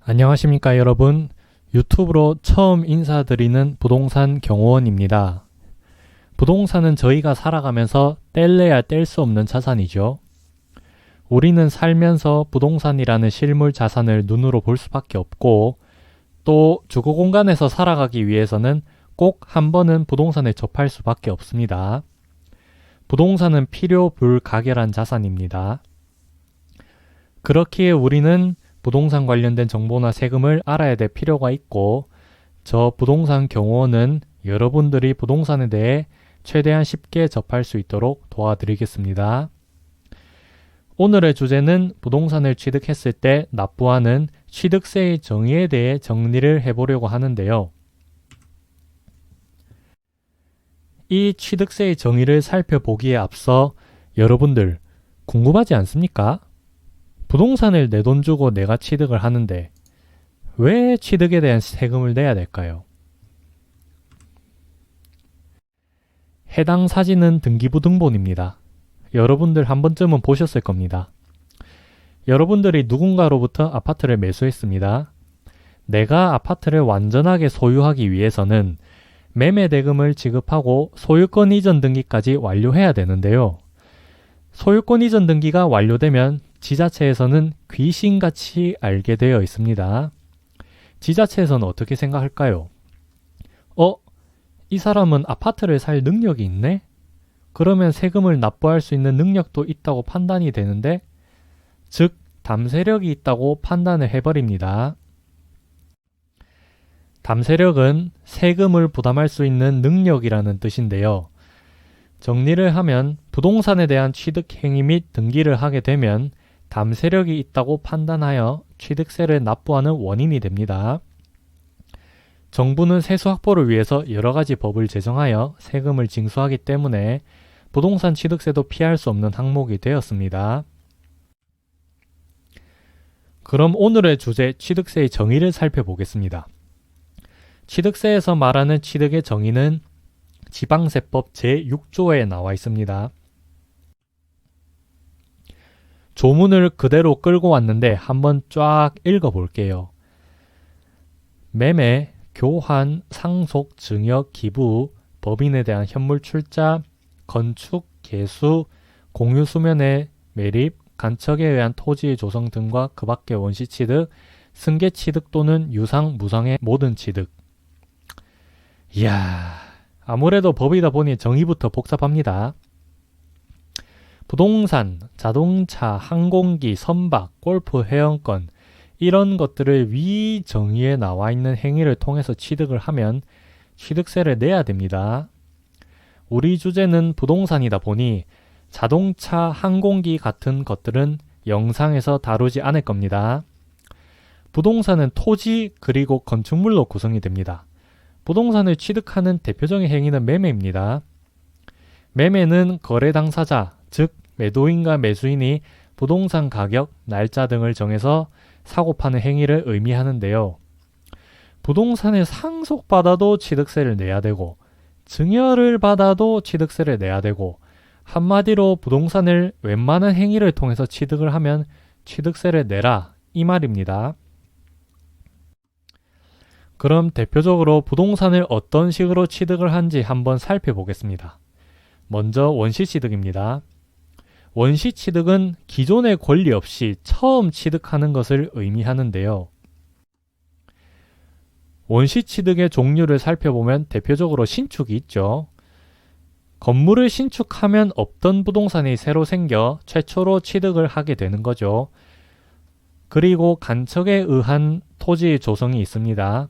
안녕하십니까 여러분. 유튜브로 처음 인사드리는 부동산 경호원입니다. 부동산은 저희가 살아가면서 뗄래야 뗄 수 없는 자산이죠. 우리는 살면서 부동산이라는 실물 자산을 눈으로 볼 수밖에 없고, 또 주거 공간에서 살아가기 위해서는 꼭 한 번은 부동산을 접할 수밖에 없습니다. 부동산은 필요 불가결한 자산입니다. 그렇기에 우리는 부동산 관련된 정보나 세금을 알아야 될 필요가 있고, 저 부동산 경호원은 여러분들이 부동산에 대해 최대한 쉽게 접할 수 있도록 도와드리겠습니다. 오늘의 주제는 부동산을 취득했을 때 납부하는 취득세의 정의에 대해 정리를 해보려고 하는데요. 이 취득세의 정의를 살펴보기에 앞서 여러분들 궁금하지 않습니까? 부동산을 내 돈 주고 내가 취득을 하는데 왜 취득에 대한 세금을 내야 될까요? 해당 사진은 등기부등본입니다. 여러분들 한 번쯤은 보셨을 겁니다. 여러분들이 누군가로부터 아파트를 매수했습니다. 내가 아파트를 완전하게 소유하기 위해서는 매매대금을 지급하고 소유권 이전 등기까지 완료해야 되는데요. 소유권 이전 등기가 완료되면 지자체에서는 귀신같이 알게 되어 있습니다. 지자체에서는 어떻게 생각할까요? 이 사람은 아파트를 살 능력이 있네? 그러면 세금을 납부할 수 있는 능력도 있다고 판단이 되는데, 즉 담세력이 있다고 판단을 해버립니다. 담세력은 세금을 부담할 수 있는 능력이라는 뜻인데요. 정리를 하면 부동산에 대한 취득 행위 및 등기를 하게 되면 담세력이 있다고 판단하여 취득세를 납부하는 원인이 됩니다. 정부는 세수 확보를 위해서 여러 가지 법을 제정하여 세금을 징수하기 때문에 부동산 취득세도 피할 수 없는 항목이 되었습니다. 그럼 오늘의 주제 취득세의 정의를 살펴보겠습니다. 취득세에서 말하는 취득의 정의는 지방세법 제6조에 나와 있습니다. 조문을 그대로 끌고 왔는데 한번 쫙 읽어볼게요. 매매, 교환, 상속, 증여, 기부, 법인에 대한 현물 출자, 건축, 개수, 공유 수면의 매립, 간척에 의한 토지의 조성 등과 그 밖의 원시 취득, 승계 취득 또는 유상, 무상의 모든 취득. 이야, 아무래도 법이다 보니 정의부터 복잡합니다. 부동산, 자동차, 항공기, 선박, 골프 회원권 이런 것들을 위 정의에 나와 있는 행위를 통해서 취득을 하면 취득세를 내야 됩니다. 우리 주제는 부동산이다 보니 자동차, 항공기 같은 것들은 영상에서 다루지 않을 겁니다. 부동산은 토지 그리고 건축물로 구성이 됩니다. 부동산을 취득하는 대표적인 행위는 매매입니다. 매매는 거래 당사자, 즉 매도인과 매수인이 부동산 가격, 날짜 등을 정해서 사고 파는 행위를 의미하는데요. 부동산을 상속받아도 취득세를 내야 되고, 증여를 받아도 취득세를 내야 되고, 한마디로 부동산을 웬만한 행위를 통해서 취득을 하면 취득세를 내라, 이 말입니다. 그럼 대표적으로 부동산을 어떤 식으로 취득을 한지 한번 살펴보겠습니다. 먼저 원시취득입니다. 원시취득은 기존의 권리 없이 처음 취득하는 것을 의미하는데요. 원시취득의 종류를 살펴보면 대표적으로 신축이 있죠. 건물을 신축하면 없던 부동산이 새로 생겨 최초로 취득을 하게 되는 거죠. 그리고 간척에 의한 토지 조성이 있습니다.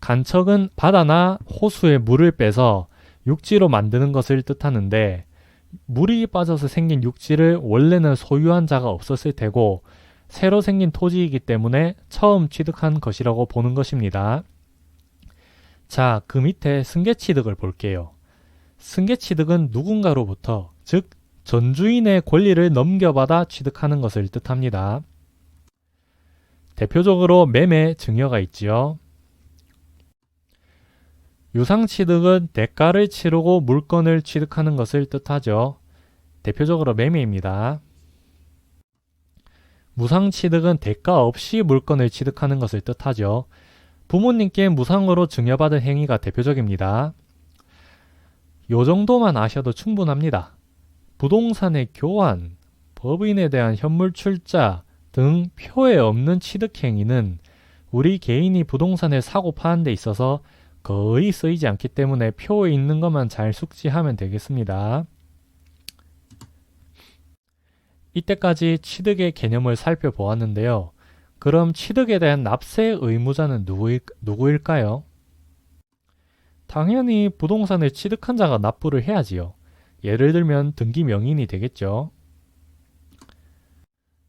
간척은 바다나 호수에 물을 빼서 육지로 만드는 것을 뜻하는데, 물이 빠져서 생긴 육지를 원래는 소유한 자가 없었을 테고 새로 생긴 토지이기 때문에 처음 취득한 것이라고 보는 것입니다. 자, 그 밑에 승계취득을 볼게요. 승계취득은 누군가로부터, 즉 전주인의 권리를 넘겨받아 취득하는 것을 뜻합니다. 대표적으로 매매, 증여가 있지요. 유상취득은 대가를 치르고 물건을 취득하는 것을 뜻하죠. 대표적으로 매매입니다. 무상취득은 대가 없이 물건을 취득하는 것을 뜻하죠. 부모님께 무상으로 증여받은 행위가 대표적입니다. 요 정도만 아셔도 충분합니다. 부동산의 교환, 법인에 대한 현물 출자 등 표에 없는 취득 행위는 우리 개인이 부동산을 사고 파는 데 있어서 거의 쓰이지 않기 때문에 표에 있는 것만 잘 숙지하면 되겠습니다. 이때까지 취득의 개념을 살펴보았는데요. 그럼 취득에 대한 납세 의무자는 누구일까요? 당연히 부동산을 취득한 자가 납부를 해야지요. 예를 들면 등기 명의인이 되겠죠.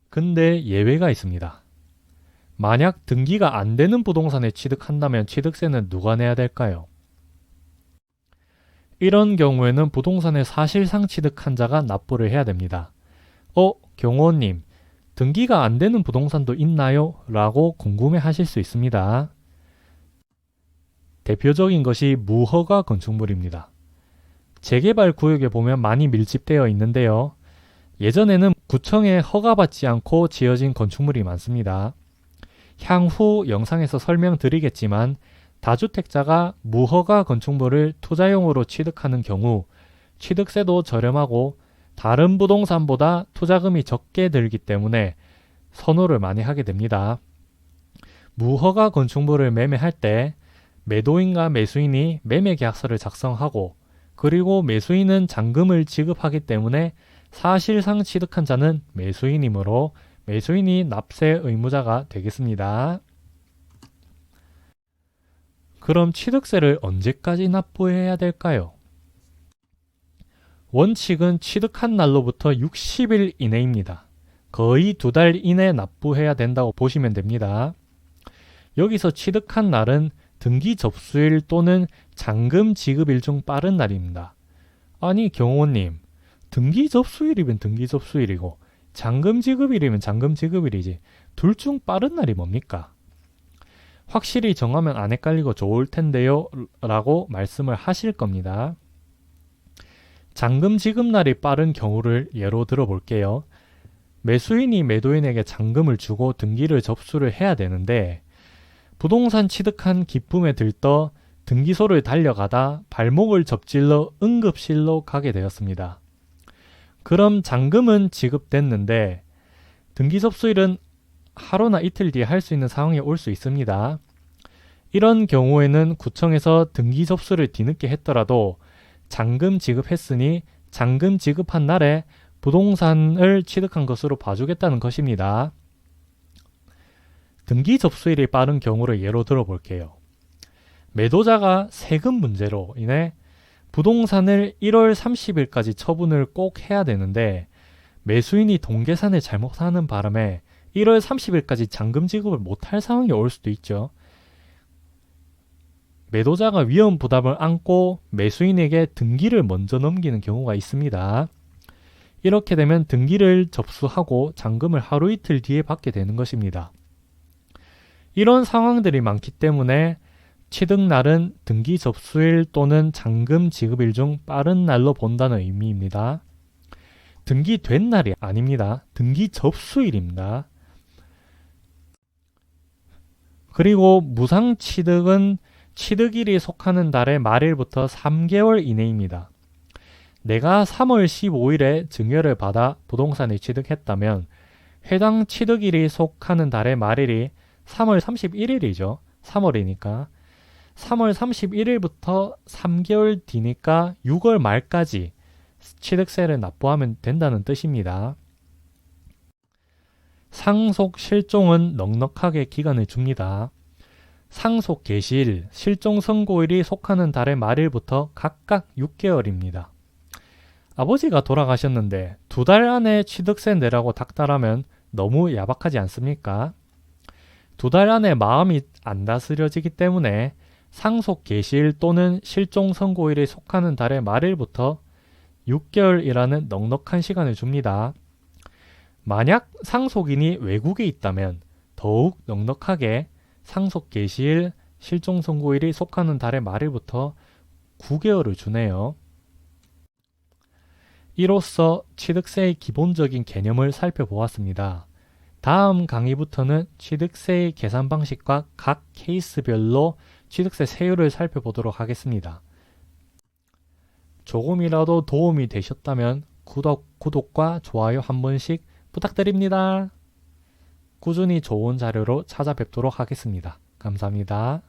근데 예외가 있습니다. 만약 등기가 안 되는 부동산을 취득한다면 취득세는 누가 내야 될까요? 이런 경우에는 부동산을 사실상 취득한 자가 납부를 해야 됩니다. 경호원님, 등기가 안 되는 부동산도 있나요? 라고 궁금해 하실 수 있습니다. 대표적인 것이 무허가 건축물입니다. 재개발 구역에 보면 많이 밀집되어 있는데요. 예전에는 구청에 허가받지 않고 지어진 건축물이 많습니다. 향후 영상에서 설명드리겠지만 다주택자가 무허가 건축물을 투자용으로 취득하는 경우 취득세도 저렴하고 다른 부동산보다 투자금이 적게 들기 때문에 선호를 많이 하게 됩니다. 무허가 건축물을 매매할 때 매도인과 매수인이 매매계약서를 작성하고 그리고 매수인은 잔금을 지급하기 때문에 사실상 취득한 자는 매수인이므로 매수인이 납세 의무자가 되겠습니다. 그럼 취득세를 언제까지 납부해야 될까요? 원칙은 취득한 날로부터 60일 이내입니다. 거의 2달 이내 납부해야 된다고 보시면 됩니다. 여기서 취득한 날은 등기 접수일 또는 잔금 지급일 중 빠른 날입니다. 아니 경호원님, 등기 접수일이면 등기 접수일이고 잔금 지급일이면 잔금 지급일이지 둘 중 빠른 날이 뭡니까? 확실히 정하면 안 헷갈리고 좋을 텐데요 라고 말씀을 하실 겁니다. 잔금 지급날이 빠른 경우를 예로 들어볼게요. 매수인이 매도인에게 잔금을 주고 등기를 접수를 해야 되는데 부동산 취득한 기쁨에 들떠 등기소를 달려가다 발목을 접질러 응급실로 가게 되었습니다. 그럼 잔금은 지급됐는데 등기 접수일은 하루나 이틀 뒤에 할 수 있는 상황이 올 수 있습니다. 이런 경우에는 구청에서 등기 접수를 뒤늦게 했더라도 잔금 지급했으니 잔금 지급한 날에 부동산을 취득한 것으로 봐주겠다는 것입니다. 등기 접수일이 빠른 경우를 예로 들어볼게요. 매도자가 세금 문제로 인해 부동산을 1월 30일까지 처분을 꼭 해야 되는데 매수인이 동계산을 잘못하는 바람에 1월 30일까지 잔금 지급을 못할 상황이 올 수도 있죠. 매도자가 위험 부담을 안고 매수인에게 등기를 먼저 넘기는 경우가 있습니다. 이렇게 되면 등기를 접수하고 잔금을 하루 이틀 뒤에 받게 되는 것입니다. 이런 상황들이 많기 때문에 취득날은 등기 접수일 또는 잔금 지급일 중 빠른 날로 본다는 의미입니다. 등기된 날이 아닙니다. 등기 접수일입니다. 그리고 무상취득은 취득일이 속하는 달의 말일부터 3개월 이내입니다. 내가 3월 15일에 증여를 받아 부동산을 취득했다면 해당 취득일이 속하는 달의 말일이 3월 31일이죠. 3월이니까. 3월 31일부터 3개월 뒤니까 6월 말까지 취득세를 납부하면 된다는 뜻입니다. 상속 실종은 넉넉하게 기간을 줍니다. 상속 개시일, 실종 선고일이 속하는 달의 말일부터 각각 6개월입니다. 아버지가 돌아가셨는데 2달 안에 취득세 내라고 닥달하면 너무 야박하지 않습니까? 2달 안에 마음이 안 다스려지기 때문에 상속 개시일 또는 실종 선고일이 속하는 달의 말일부터 6개월이라는 넉넉한 시간을 줍니다. 만약 상속인이 외국에 있다면 더욱 넉넉하게 상속 개시일, 실종 선고일이 속하는 달의 말일부터 9개월을 주네요. 이로써 취득세의 기본적인 개념을 살펴보았습니다. 다음 강의부터는 취득세의 계산 방식과 각 케이스별로 취득세 세율을 살펴보도록 하겠습니다. 조금이라도 도움이 되셨다면 구독과 좋아요 한 번씩 부탁드립니다. 꾸준히 좋은 자료로 찾아뵙도록 하겠습니다. 감사합니다.